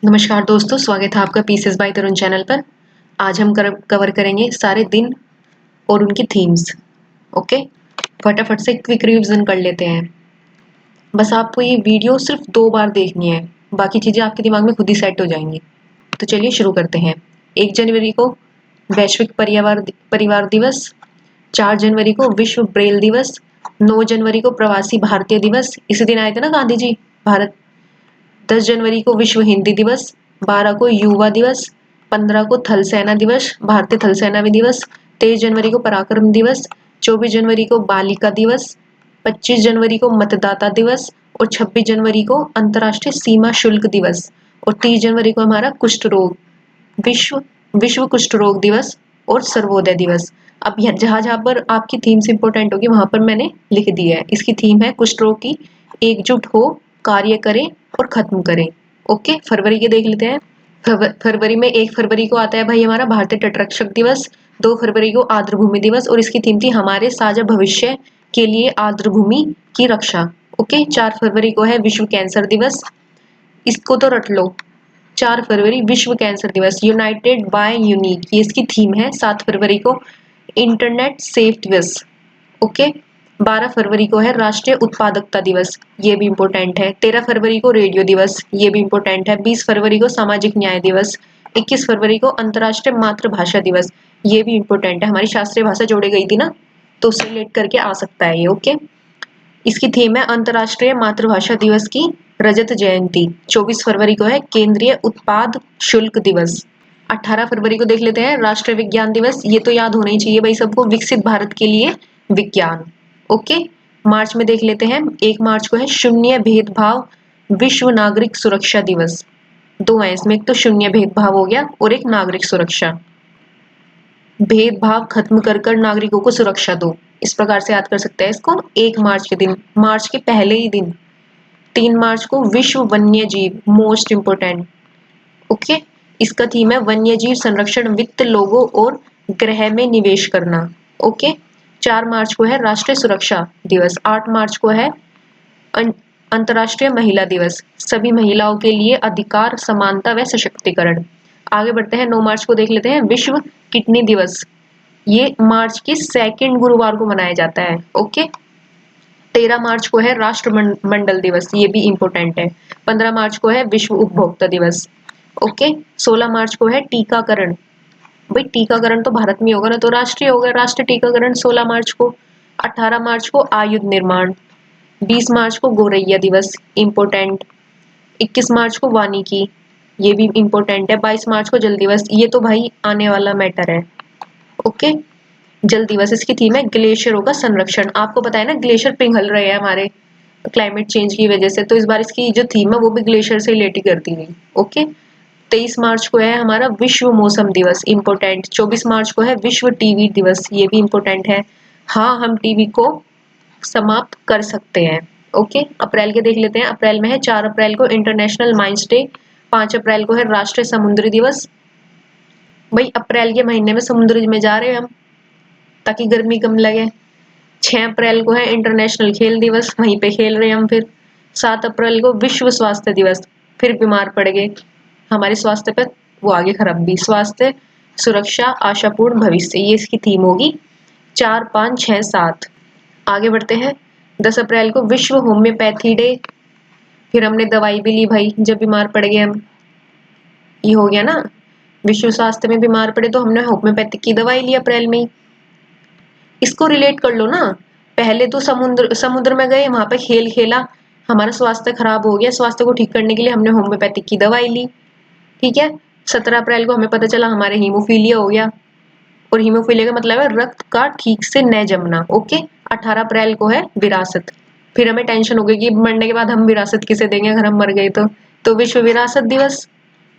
नमस्कार दोस्तों, स्वागत है आपका पीसेस बाय तरुण चैनल पर। आज हम कवर करेंगे सारे दिन और उनकी थीम्स। ओके, फटाफट से क्विक रिवीजन कर लेते हैं। बस आपको ये वीडियो सिर्फ 2 बार देखनी है, बाकी चीज़ें आपके दिमाग में खुद ही सेट हो जाएंगी। तो चलिए शुरू करते हैं। 1 जनवरी को वैश्विक परिवार दिवस, 4 जनवरी को विश्व ब्रेल दिवस, 9 जनवरी को प्रवासी भारतीय दिवस, इसी दिन आए थे ना गांधी जी भारत। 10 जनवरी को विश्व हिंदी दिवस, 12 को युवा दिवस, 15 को थल सेना दिवस, भारतीय थल सेना दिवस, 23 जनवरी को पराक्रम दिवस, 24 जनवरी को बालिका दिवस, 25 जनवरी को मतदाता दिवस और 26 जनवरी को अंतर्राष्ट्रीय सीमा शुल्क दिवस और 30 जनवरी को हमारा कुष्ठ रोग विश्व विश्व कुष्ठ रोग दिवस और सर्वोदय दिवस। अब जहाँ जहाँ पर आपकी थीम्स इंपॉर्टेंट होगी वहां पर मैंने लिख दिया है। इसकी थीम है कुष्ठ रोग की, एकजुट हो, कार्य करें और खत्म करें। ओके, फरवरी के देख लेते हैं। फरवरी में 1 फरवरी को आता है भाई हमारा भारतीय तटरक्षक दिवस, 2 फरवरी को आर्द्रभूमि दिवस और इसकी थीम थी हमारे साझा भविष्य के लिए आर्द्रभूमि की रक्षा। ओके, 4 फरवरी को है विश्व कैंसर दिवस, इसको तो रट लो। 4 फरवरी विश्व कैंसर दिवस, यूनाइटेड बाय यूनिक, ये इसकी थीम है। 7 फरवरी को इंटरनेट सेफ दिवस। ओके, 12 फरवरी को है राष्ट्रीय उत्पादकता दिवस, ये भी इम्पोर्टेंट है। 13 फरवरी को रेडियो दिवस, ये भी इम्पोर्टेंट है। 20 फरवरी को सामाजिक न्याय दिवस, 21 फरवरी को अंतर्राष्ट्रीय मातृभाषा दिवस, ये भी इम्पोर्टेंट है। हमारी शास्त्रीय भाषा जोड़ी गई थी ना, तो उससे रिलेट करके आ सकता है ये। ओके, इसकी थीम है अंतर्राष्ट्रीय मातृभाषा दिवस की रजत जयंती। 24 फरवरी को है केंद्रीय उत्पाद शुल्क दिवस। 18 फरवरी को देख लेते हैं राष्ट्रीय विज्ञान दिवस, ये तो याद होना ही चाहिए भाई सबको, विकसित भारत के लिए विज्ञान। ओके, मार्च में देख लेते हैं। 1 मार्च को है शून्य भेदभाव विश्व नागरिक सुरक्षा दिवस। 2 है इसमें, एक तो शून्य भेदभाव हो गया और एक नागरिक सुरक्षा। भेदभाव खत्म कर नागरिकों को सुरक्षा दो, इस प्रकार से याद कर सकते हैं इसको। 1 मार्च के दिन, मार्च के पहले ही दिन 3 मार्च को विश्व वन्य जीव, मोस्ट इंपोर्टेंट। ओके, इसका थीम है वन्य जीव संरक्षण, वित्त, लोगों और ग्रह में निवेश करना। ओके, 4 मार्च को है राष्ट्रीय सुरक्षा दिवस। 8 मार्च को है अंतर्राष्ट्रीय महिला दिवस, सभी महिलाओं के लिए अधिकार, समानता व सशक्तिकरण। आगे बढ़ते हैं। 9 मार्च को देख लेते हैं विश्व किडनी दिवस, ये मार्च के 2nd गुरुवार को मनाया जाता है। ओके, 13 मार्च को है राष्ट्रमंडल दिवस, ये भी इम्पोर्टेंट है। 15 मार्च को है विश्व उपभोक्ता दिवस। ओके, 16 मार्च को है टीकाकरण, भाई टीकाकरण तो भारत में होगा ना, तो राष्ट्रीय होगा, राष्ट्रीय टीकाकरण 16 मार्च को। 18 मार्च को आयुध निर्माण, 20 मार्च को गौरैया दिवस, इम्पोर्टेंट। 21 मार्च को वानिकी, ये भी इम्पोर्टेंट है। 22 मार्च को जल दिवस, ये तो भाई आने वाला मैटर है। ओके, जल दिवस, इसकी थीम है ग्लेशियरों का संरक्षण। आपको पता है ना ग्लेशियर पिघल रहे हैं हमारे क्लाइमेट चेंज की वजह से, तो इस बार इसकी जो थीम है वो भी ग्लेशियर से रिलेटेड कर दी गई। ओके, 23 मार्च को है हमारा विश्व मौसम दिवस, इम्पोर्टेंट। 24 मार्च को है विश्व टीबी दिवस, ये भी इम्पोर्टेंट है। हाँ, हम टीबी को समाप्त कर सकते हैं। ओके, अप्रैल के देख लेते हैं। अप्रैल में है 4 अप्रैल को इंटरनेशनल माइंस डे, 5 अप्रैल को है राष्ट्रीय समुद्री दिवस। भाई अप्रैल के महीने में समुद्र में जा रहे हैं हम ताकि गर्मी कम लगे। 6 अप्रैल को है इंटरनेशनल खेल दिवस, वहीं पे खेल रहे हैं हम फिर। 7 अप्रैल को विश्व स्वास्थ्य दिवस, फिर बीमार पड़ गए, हमारे स्वास्थ्य पर वो आगे खराब भी। स्वास्थ्य सुरक्षा आशापूर्ण भविष्य, ये इसकी थीम होगी। 4, 5, 6, 7। आगे बढ़ते हैं। 10 अप्रैल को विश्व होम्योपैथी डे, फिर हमने दवाई भी ली भाई जब बीमार पड़ गए हम, ये हो गया ना। विश्व स्वास्थ्य में बीमार पड़े तो हमने होम्योपैथिक की दवाई ली अप्रैल में ही। इसको रिलेट कर लो ना, पहले तो समुद्र समुद्र में गए, वहां पे खेल खेला, हमारा स्वास्थ्य खराब हो गया, स्वास्थ्य को ठीक करने के लिए हमने होम्योपैथिक की दवाई ली। ठीक है, 17 अप्रैल को हमें पता चला हमारे हीमोफीलिया हो गया, और हीमोफीलिया का मतलब है रक्त का ठीक से न जमना। ओके, 18 अप्रैल को है विरासत, फिर हमें टेंशन हो गई कि मरने के बाद हम विरासत किसे देंगे अगर हम मर गए तो विश्व विरासत दिवस।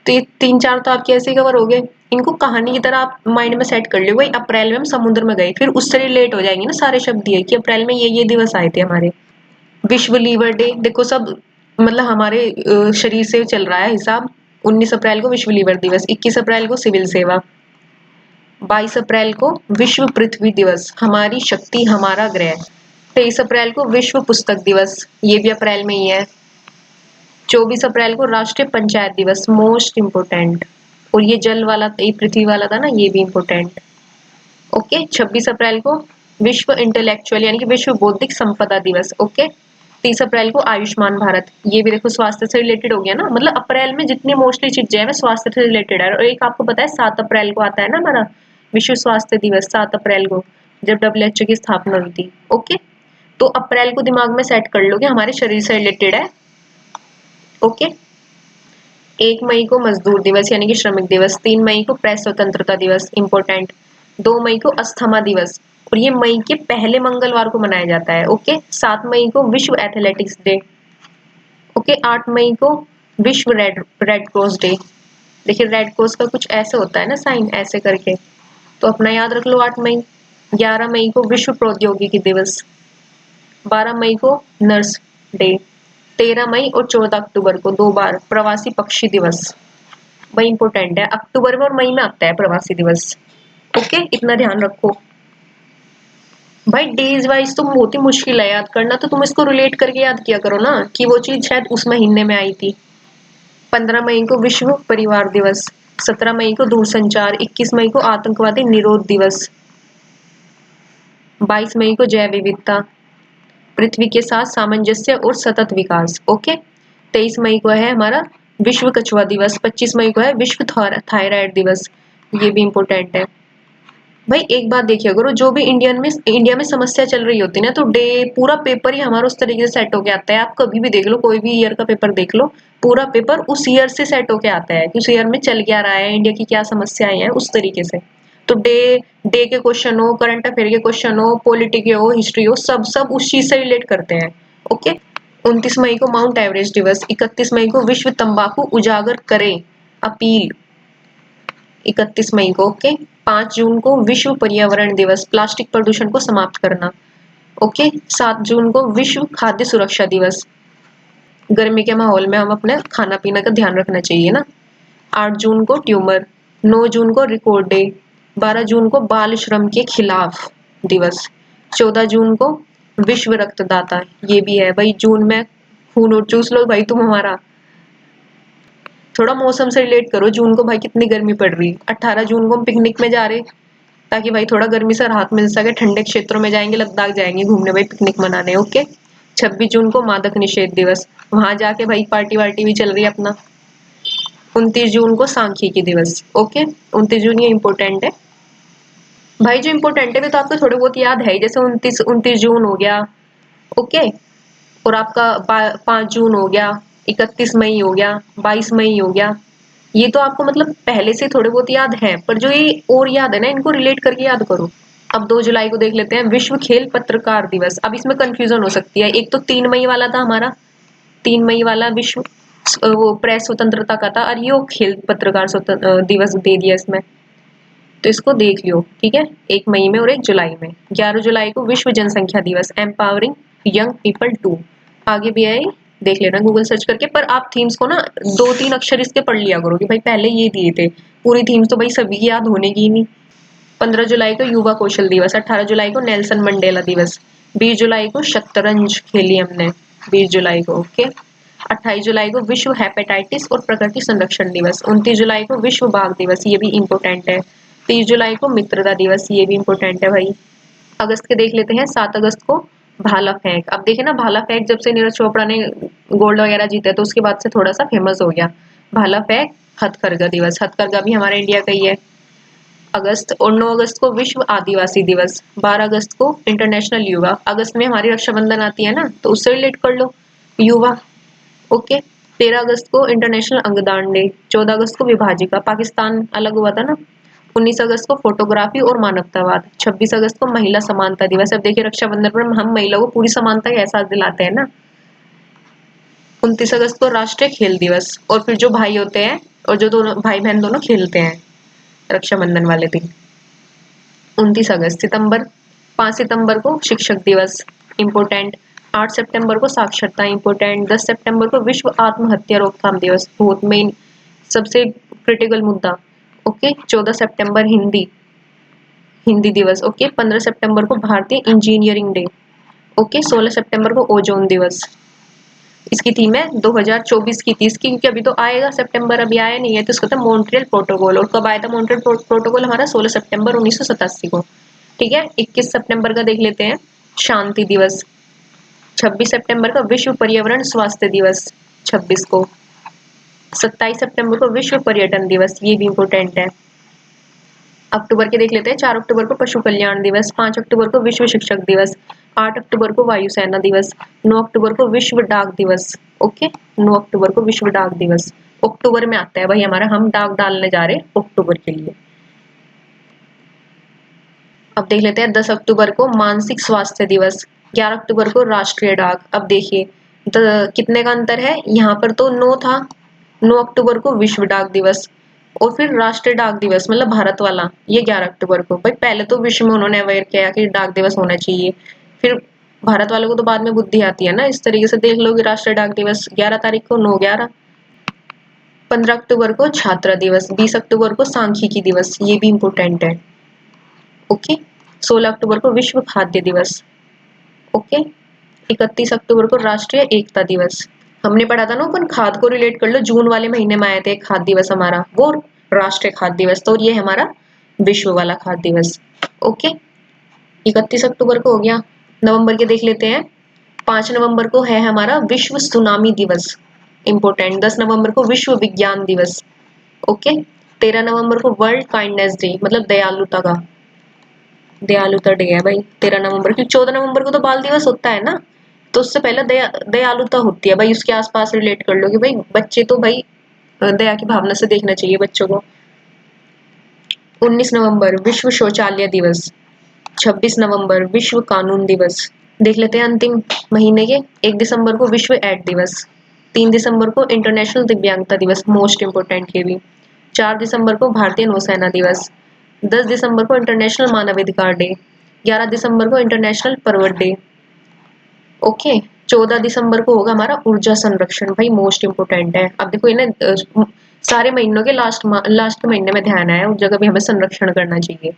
तो ये 3-4 तो आपके ऐसे ही कवर हो गए, इनको कहानी की तरह आप माइंड में सेट कर लो। वही अप्रैल में हम समुद्र में गए, फिर उससे रिलेट हो जाएंगे ना सारे शब्द दिए कि अप्रैल में ये दिवस आए थे हमारे। विश्व लीवर डे, देखो सब मतलब हमारे शरीर से चल रहा है हिसाब। 19 अप्रैल को विश्व लीवर दिवस, 21 अप्रैल को सिविल सेवा, 22 अप्रैल को विश्व पृथ्वी दिवस, हमारी शक्ति हमारा ग्रह। 23 अप्रैल को विश्व पुस्तक दिवस, ये भी अप्रैल में ही है। 24 अप्रैल को राष्ट्रीय पंचायत दिवस, मोस्ट इम्पोर्टेंट। और ये जल वाला, ये पृथ्वी वाला था ना, ये भी इम्पोर्टेंट। ओके, 26 अप्रैल को विश्व इंटेलेक्चुअल यानी कि विश्व बौद्धिक संपदा दिवस। ओके, 30 अप्रैल को आयुष्मान भारत, ये भी देखो स्वास्थ्य से रिलेटेड हो गया ना, मतलब अप्रैल में जितनी मोस्टली चीजें हैं वो स्वास्थ्य से रिलेटेड है। और एक आपको पता है 7 अप्रैल को आता है ना हमारा विश्व स्वास्थ्य दिवस, 7 अप्रैल को जब WHO की स्थापना हुई थी। ओके, तो अप्रैल को दिमाग में सेट कर लो कि हमारे शरीर से रिलेटेड है। ओके, 1 मई को मजदूर दिवस यानी कि श्रमिक दिवस, 3 मई को प्रेस स्वतंत्रता दिवस, इम्पोर्टेंट, 2 मई को अस्थमा दिवस, और ये मई के पहले मंगलवार को मनाया जाता है। ओके, 7 मई को विश्व एथलेटिक्स डे। ओके, 8 मई को विश्व रेड रेड क्रॉस डे। देखिए रेड क्रॉस का कुछ ऐसे होता है ना साइन, ऐसे करके, तो अपना याद रख लो 8 मई। 11 मई को विश्व प्रौद्योगिकी दिवस, 12 मई को नर्स डे, 13 मई और 14 अक्टूबर को 2 बार प्रवासी पक्षी दिवस। वही इंपॉर्टेंट है, अक्टूबर में और मई में आता है प्रवासी दिवस। ओके, इतना ध्यान रखो भाई। डेज वाइज तो बहुत ही मुश्किल है याद करना, तो तुम इसको रिलेट करके याद किया करो ना कि वो चीज शायद उस महीने में आई थी। 15 मई को विश्व परिवार दिवस, 17 मई को दूरसंचार, 21 मई को आतंकवादी निरोध दिवस, 22 मई को जैव विविधता, पृथ्वी के साथ सामंजस्य और सतत विकास। ओके, 23 मई को है हमारा विश्व कछुआ दिवस, 25 मई को है विश्व थायराइड दिवस, ये भी इम्पोर्टेंट है। भाई एक बात देखिए, अगर जो भी इंडिया में समस्या चल रही होती है ना, तो डे पूरा पेपर ही हमारा उस तरीके से सेट होके आता है। आप कभी भी देख लो, कोई भी ईयर का पेपर देख लो, पूरा पेपर उस ईयर से सेट होके आता है कि उस ईयर में चल क्या रहा है, इंडिया की क्या समस्याएं हैं, उस तरीके से। तो डे डे के क्वेश्चन हो, करंट अफेयर के क्वेश्चन हो, पॉलिटिक हो, हिस्ट्री हो, सब सब उस चीज से रिलेट करते हैं। ओके, 29 मई को माउंट एवरेस्ट दिवस, 31 मई को विश्व तंबाकू उजागर करें अपील, 31 मई को। ओके, 5 जून को विश्व पर्यावरण दिवस, प्लास्टिक प्रदूषण को समाप्त करना। ओके, 7 जून को विश्व खाद्य सुरक्षा दिवस, गर्मी के माहौल में हम अपने खाना पीना का ध्यान रखना चाहिए ना। 8 जून को ट्यूमर, 9 जून को रिकॉर्ड डे, 12 जून को बाल श्रम के खिलाफ दिवस, 14 जून को विश्व रक्तदाता, ये भी है भाई। जून में खून और चूस लो भाई तुम हमारा। थोड़ा मौसम से रिलेट करो, जून को भाई कितनी गर्मी पड़ रही। 18 जून को हम पिकनिक में जा रहे, ताकि भाई थोड़ा गर्मी से राहत मिल सके, ठंडे क्षेत्रों में जाएंगे, लद्दाख जाएंगे घूमने भाई, पिकनिक मनाने। ओके, 26 जून को मादक निषेध दिवस, वहां जाके भाई पार्टी वार्टी भी चल रही है अपना। 29 जून को सांख्यिकी दिवस। ओके, 29 जून ये इंपॉर्टेंट है भाई, जो इंपॉर्टेंट है वे तो आपको थोड़े बहुत याद है ही, जैसे 29 जून हो गया। ओके, और आपका 5 जून हो गया, 31 मई हो गया, 22 मई हो गया, ये तो आपको मतलब पहले से थोड़े बहुत याद है, पर जो ये और याद है ना, इनको रिलेट करके याद करो। अब 2 जुलाई को देख लेते हैं, विश्व खेल पत्रकार दिवस। अब इसमें कंफ्यूजन हो सकती है, एक तो 3 मई वाला था हमारा, 3 मई वाला विश्व वो प्रेस स्वतंत्रता का था, और ये खेल पत्रकार दिवस दे दिया इसमें, तो इसको देख लियो। ठीक है, 1 मई में और 1 जुलाई में। 11 जुलाई को विश्व जनसंख्या दिवस, एम्पावरिंग यंग पीपल टू, आगे भी है, देख लेना गूगल सर्च करके। पर आप थीम्स को ना 2-3 अक्षर इसके पढ़ लिया करो कि भाई पहले ये दिए थे, पूरी थीम्स तो भाई सभी की याद होने की नहीं। 15 जुलाई को युवा कौशल दिवस, 18 जुलाई को नेल्सन मंडेला दिवस, 20 जुलाई को शतरंज खेली हमने, 20 जुलाई को। ओके, 28 जुलाई को विश्व हेपेटाइटिस और प्रकृति संरक्षण दिवस, 29 जुलाई को विश्व बाघ दिवस, ये भी इम्पोर्टेंट है। 30 जुलाई को मित्रता दिवस, ये भी इम्पोर्टेंट है भाई। अगस्त के देख लेते हैं, 7 अगस्त को भाला फेंक। अब देखे ना, भाला फेंक जब से नीरज चोपड़ा ने गोल्ड वगैरह जीता, तो उसके बाद से थोड़ा सा फेमस हो गया भाला फेंक। हथकरघा दिवस, हथकरघा भी हमारे इंडिया का ही है। अगस्त और 9 अगस्त को विश्व आदिवासी दिवस, 12 अगस्त को इंटरनेशनल युवा, अगस्त में हमारी रक्षाबंधन आती है ना, तो उससे रिलेट कर लो युवा। ओके, 13 अगस्त को इंटरनेशनल अंगदान डे, 14 अगस्त को विभाजिका, पाकिस्तान अलग हुआ था ना। 19 अगस्त को फोटोग्राफी और मानवतावाद, 26 अगस्त को महिला समानता दिवस। अब देखिए रक्षाबंधन पर हम महिलाओं को पूरी समानता का एहसास दिलाते हैं ना। 29 अगस्त को राष्ट्रीय खेल दिवस, और फिर जो भाई होते हैं और जो दोनों भाई बहन दोनों खेलते हैं रक्षाबंधन वाले दिन। 29 अगस्त, सितंबर, 5 सितंबर को शिक्षक दिवस, इम्पोर्टेंट। 8 सितंबर को साक्षरता, इम्पोर्टेंट। 10 सितंबर को विश्व आत्महत्या रोकथाम दिवस, बहुत मेन सबसे क्रिटिकल मुद्दा। ओके, 14 सितंबर हिंदी हिंदी दिवस। ओके, 15 सितंबर को भारतीय इंजीनियरिंग डे। ओके, 16 सितंबर को ओजोन दिवस। इसकी थीम है 2024 की थी इसकी, क्योंकि अभी तो आएगा सितंबर, अभी आया नहीं है, तो इसका था मॉन्ट्रियल प्रोटोकॉल। और कब आया था मॉन्ट्रियल प्रोटोकॉल हमारा? 16 सितंबर 1987 को। ठीक है। 21 सितंबर का देख लेते हैं, शांति दिवस। 26 सितंबर का विश्व पर्यावरण स्वास्थ्य दिवस 26 को। 27 सितंबर को विश्व पर्यटन दिवस, ये भी इम्पोर्टेंट है। अक्टूबर के देख लेते हैं, 4 अक्टूबर को पशु कल्याण दिवस, 5 अक्टूबर को विश्व शिक्षक दिवस, 8 अक्टूबर को वायुसेना दिवस, 9 अक्टूबर को विश्व डाक दिवस। ओके, 9 अक्टूबर को विश्व डाक दिवस। अक्टूबर में आता है भाई हमारा, हम डाक डालने जा रहे हैं अक्टूबर के लिए। अब देख लेते हैं 10 अक्टूबर को मानसिक स्वास्थ्य दिवस, 11 अक्टूबर को राष्ट्रीय डाक। अब देखिए कितने का अंतर है, यहाँ पर तो 9 था, 9 अक्टूबर को विश्व डाक दिवस, और फिर राष्ट्रीय डाक दिवस मतलब भारत वाला ये 11 अक्टूबर को। भाई पहले तो विश्व में उन्होंने अवेयर किया कि डाक दिवस होना चाहिए, फिर भारत वालों को तो बाद में बुद्धि आती है ना, इस तरीके से देख लो कि राष्ट्रीय डाक दिवस 11 तारीख को 9/11। 15 अक्टूबर को छात्र दिवस, 20 अक्टूबर को सांख्यिकी दिवस, ये भी इम्पोर्टेंट है। ओके। 16 अक्टूबर को विश्व खाद्य दिवस। ओके। 31 अक्टूबर को राष्ट्रीय एकता दिवस। हमने पढ़ा था ना अपन, खाद को रिलेट कर लो, जून वाले महीने में आए थे खाद्य दिवस हमारा, वो राष्ट्रीय खाद्य दिवस, तो ये हमारा विश्व वाला खाद्य दिवस। ओके। 31 अक्टूबर को हो गया। नवंबर के देख लेते हैं, 5 नवंबर को है हमारा विश्व सुनामी दिवस, इंपोर्टेंट। 10 नवंबर को विश्व विज्ञान दिवस। ओके। 13 नवंबर को वर्ल्ड काइंडनेस डे, मतलब दयालुता का, दयालुता डे है भाई 13 नवंबर की। 14 नवंबर को तो बाल दिवस होता है ना, तो उससे पहले दयालुता होती है भाई, उसके आसपास रिलेट कर लो कि भाई बच्चे तो भाई दया की भावना से देखना चाहिए बच्चों को। 19 नवंबर विश्व शौचालय दिवस। 26 नवंबर विश्व कानून दिवस। देख लेते हैं अंतिम महीने के, 1 दिसंबर को विश्व एड दिवस, 3 दिसंबर को इंटरनेशनल दिव्यांगता दिवस, मोस्ट इंपोर्टेंट ये भी, 4 दिसंबर को भारतीय नौसेना दिवस, 10 दिसंबर को इंटरनेशनल मानवाधिकार डे, 11 दिसंबर को इंटरनेशनल पर्वत डे। ओके। 14 दिसंबर को होगा हमारा ऊर्जा संरक्षण, भाई मोस्ट इंपोर्टेंट है। अब देखो इन्हें सारे महीनों के लास्ट महीने में ध्यान आया, उस जगह भी हमें संरक्षण करना चाहिए।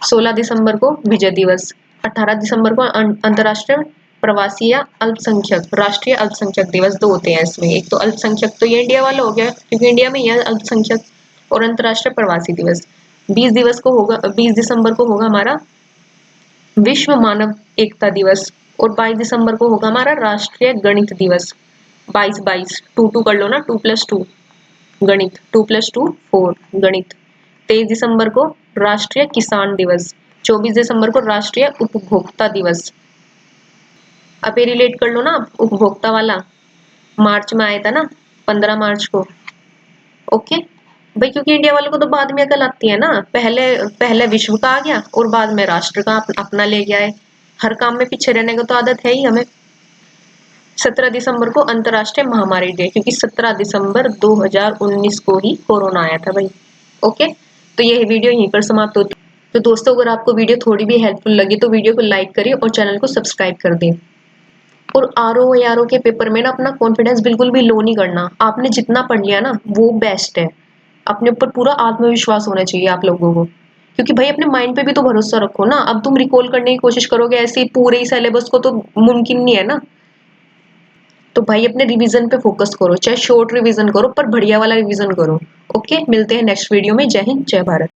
16 दिसंबर को विजय दिवस, 18 दिसंबर को अंतर्राष्ट्रीय प्रवासी या अल्पसंख्यक, राष्ट्रीय अल्पसंख्यक दिवस, दो होते हैं इसमें, एक तो अल्पसंख्यक तो ये इंडिया वाला हो गया क्योंकि इंडिया में यह अल्पसंख्यक, और अंतर्राष्ट्रीय प्रवासी दिवस। 20 दिसंबर को होगा हमारा विश्व मानव एकता दिवस, और 22 दिसंबर को होगा हमारा राष्ट्रीय गणित दिवस। 22 टू टू कर लो ना, 2+2 गणित, 2+2 4 गणित। 23 दिसंबर को राष्ट्रीय किसान दिवस, 24 दिसंबर को राष्ट्रीय उपभोक्ता दिवस। अब ये रिलेट कर लो ना उपभोक्ता वाला, मार्च में आया था ना, 15 मार्च को। ओके भाई, क्योंकि इंडिया वालों को तो बाद में अकल आती है ना, पहले पहले विश्व का आ गया और बाद में राष्ट्र का अपना ले गया है, हर काम में पीछे रहने की तो आदत है ही हमें। 17 दिसंबर को अंतर्राष्ट्रीय महामारी डे, क्योंकि 17 दिसंबर 2019 को ही कोरोना आया था भाई। ओके, तो ये वीडियो यहीं पर समाप्त होती है। तो दोस्तों अगर आपको वीडियो थोड़ी भी हेल्पफुल लगी तो वीडियो को लाइक करिए और चैनल को सब्सक्राइब कर दें। और आरओ के पेपर में ना अपना कॉन्फिडेंस बिल्कुल भी लो नहीं करना, आपने जितना पढ़ लिया ना वो बेस्ट है, अपने ऊपर पूरा आत्मविश्वास होना चाहिए आप लोगों को, क्योंकि भाई अपने माइंड पे भी तो भरोसा रखो ना। अब तुम रिकॉल करने की कोशिश करोगे ऐसे ही पूरे ही सिलेबस को, तो मुमकिन नहीं है ना। तो भाई अपने रिवीजन पे फोकस करो, चाहे शॉर्ट रिवीजन करो पर बढ़िया वाला रिवीजन करो। ओके, मिलते हैं नेक्स्ट वीडियो में। जय हिंद, जय भारत।